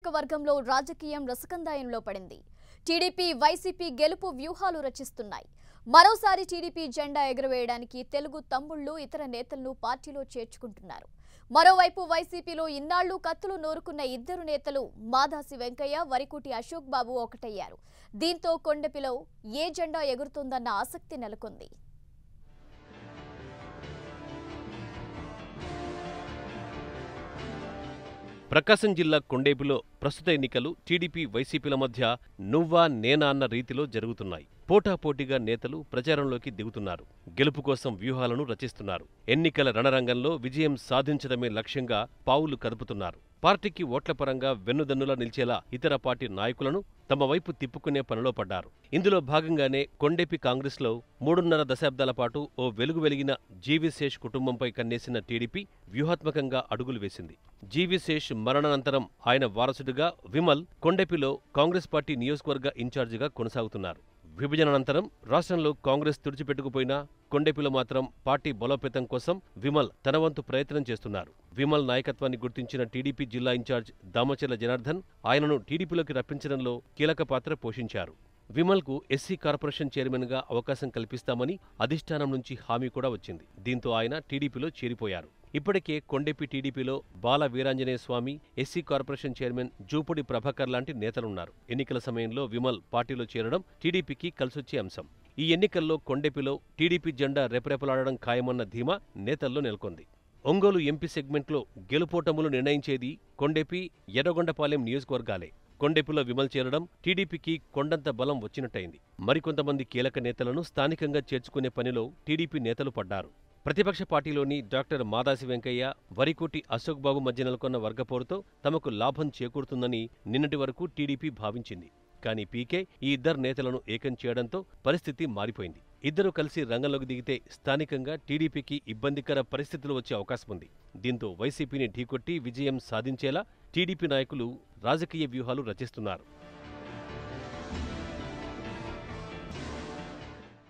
వర్గంలో రాజకీయం రసకందాయంలో పడింది. టీడీపీ వైసీపీ గెలుపు వ్యూహాలు రచిస్తున్నాయి. మరోసారి టీడీపీ జెండా ఎగురవేయడానికి తెలుగు తమ్ముళ్లు ఇతర నేతలను పార్టీలో చేర్చుకుంటున్నారు. మరోవైపు వైసీపీలో ఇన్నాళ్లు కత్తులు నోరుకున్న ఇద్దరు నేతలు మాదాసి వెంకయ్య, వరికుటి అశోక్ బాబు ఒకటయ్యారు. దీంతో కొండెపిలో ఏ జెండా ఎగురుతుందన్న ఆసక్తి నెలకొంది. ప్రకాశం జిల్లా కొండేపిలో ప్రస్తుత ఎన్నికలు టీడీపీ వైసీపీల మధ్య నువ్వా నేనా అన్న రీతిలో జరుగుతున్నాయి. పోటాపోటీగా నేతలు ప్రచారంలోకి దిగుతున్నారు. గెలుపు కోసం వ్యూహాలను రచిస్తున్నారు. ఎన్నికల రణరంగంలో విజయం సాధించడమే లక్ష్యంగా పావులు కదుపుతున్నారు. పార్టీకి ఓట్ల పరంగా వెన్నుదన్నులా నిలిచేలా ఇతర పార్టీ నాయకులను తమ వైపు తిప్పుకునే పనిలో పడ్డారు. ఇందులో భాగంగానే కొండేపి కాంగ్రెస్లో 3.5 దశాబ్దాల పాటు ఓ వెలుగు వెలిగిన జీవీశేష్ కుటుంబంపై కన్నేసిన టీడీపీ వ్యూహాత్మకంగా అడుగులు వేసింది. జీవీశేష్ మరణానంతరం ఆయన వారసుడిగా విమల్ కొండెపిలో కాంగ్రెస్ పార్టీ నియోజకవర్గ ఇన్ఛార్జిగా కొనసాగుతున్నారు. విభజన అనంతరం రాష్ట్రంలో కాంగ్రెస్ తుడిచిపెట్టుకుపోయినా కొండెపిలో మాత్రం పార్టీ బలోపేతం కోసం విమల్ తన వంతు ప్రయత్నం చేస్తున్నారు. విమల్ నాయకత్వాన్ని గుర్తించిన టీడీపీ జిల్లా ఇన్ఛార్జ్ దామచర్ల జనార్దన్ ఆయనను టీడీపీలోకి రప్పించడంలో కీలక పాత్ర పోషించారు. విమల్కు ఎస్సీ కార్పొరేషన్ చైర్మన్గా అవకాశం కల్పిస్తామని అధిష్టానం నుంచి హామీ కూడా వచ్చింది. దీంతో ఆయన టీడీపీలో చేరిపోయారు. ఇప్పటికే కొండెపి టీడీపీలో Bala Veeranjaneya Swamy, SC corporation chairman Jupudi Prabhakar లాంటి నేతలున్నారు. ఎన్నికల సమయంలో విమల్ పార్టీలో చేరడం టీడీపీకి కలిసొచ్చే అంశం. ఈ ఎన్నికల్లో కొండెపిలో టీడీపీ జెండా రెపరెపలాడడం ఖాయమన్న ధీమా నేతల్లో నెలకొంది. ఒంగోలు ఎంపీ సెగ్మెంట్లో గెలుపోటములు నిర్ణయించేది కొండెపి, ఎర్రగొండపాలెం నియోజకవర్గాలే. కొండెపిలో విమల్ చేరడం టీడీపీకి కొండంత బలం వచ్చినట్టయింది. మరికొంతమంది కీలక నేతలను స్థానికంగా చేర్చుకునే పనిలో టీడీపీ నేతలు పడ్డారు. ప్రతిపక్ష పార్టీలోని డాక్టర్ మాదాసి వెంకయ్య, వరికుటి అశోక్ బాబు మధ్య నెలకొన్న వర్గపోరుతో తమకు లాభం చేకూరుతుందని నిన్నటి వరకు టీడీపీ భావించింది. కానీ పీకే ఈ ఇద్దరు నేతలను ఏకం చేయడంతో పరిస్థితి మారిపోయింది. ఇద్దరు కలిసి రంగంలోకి దిగితే స్థానికంగా టీడీపీకి ఇబ్బందికర పరిస్థితులు వచ్చే అవకాశముంది. దీంతో వైసీపీని ఢీకొట్టి విజయం సాధించేలా టీడీపీ నాయకులు రాజకీయ వ్యూహాలు రచిస్తున్నారు.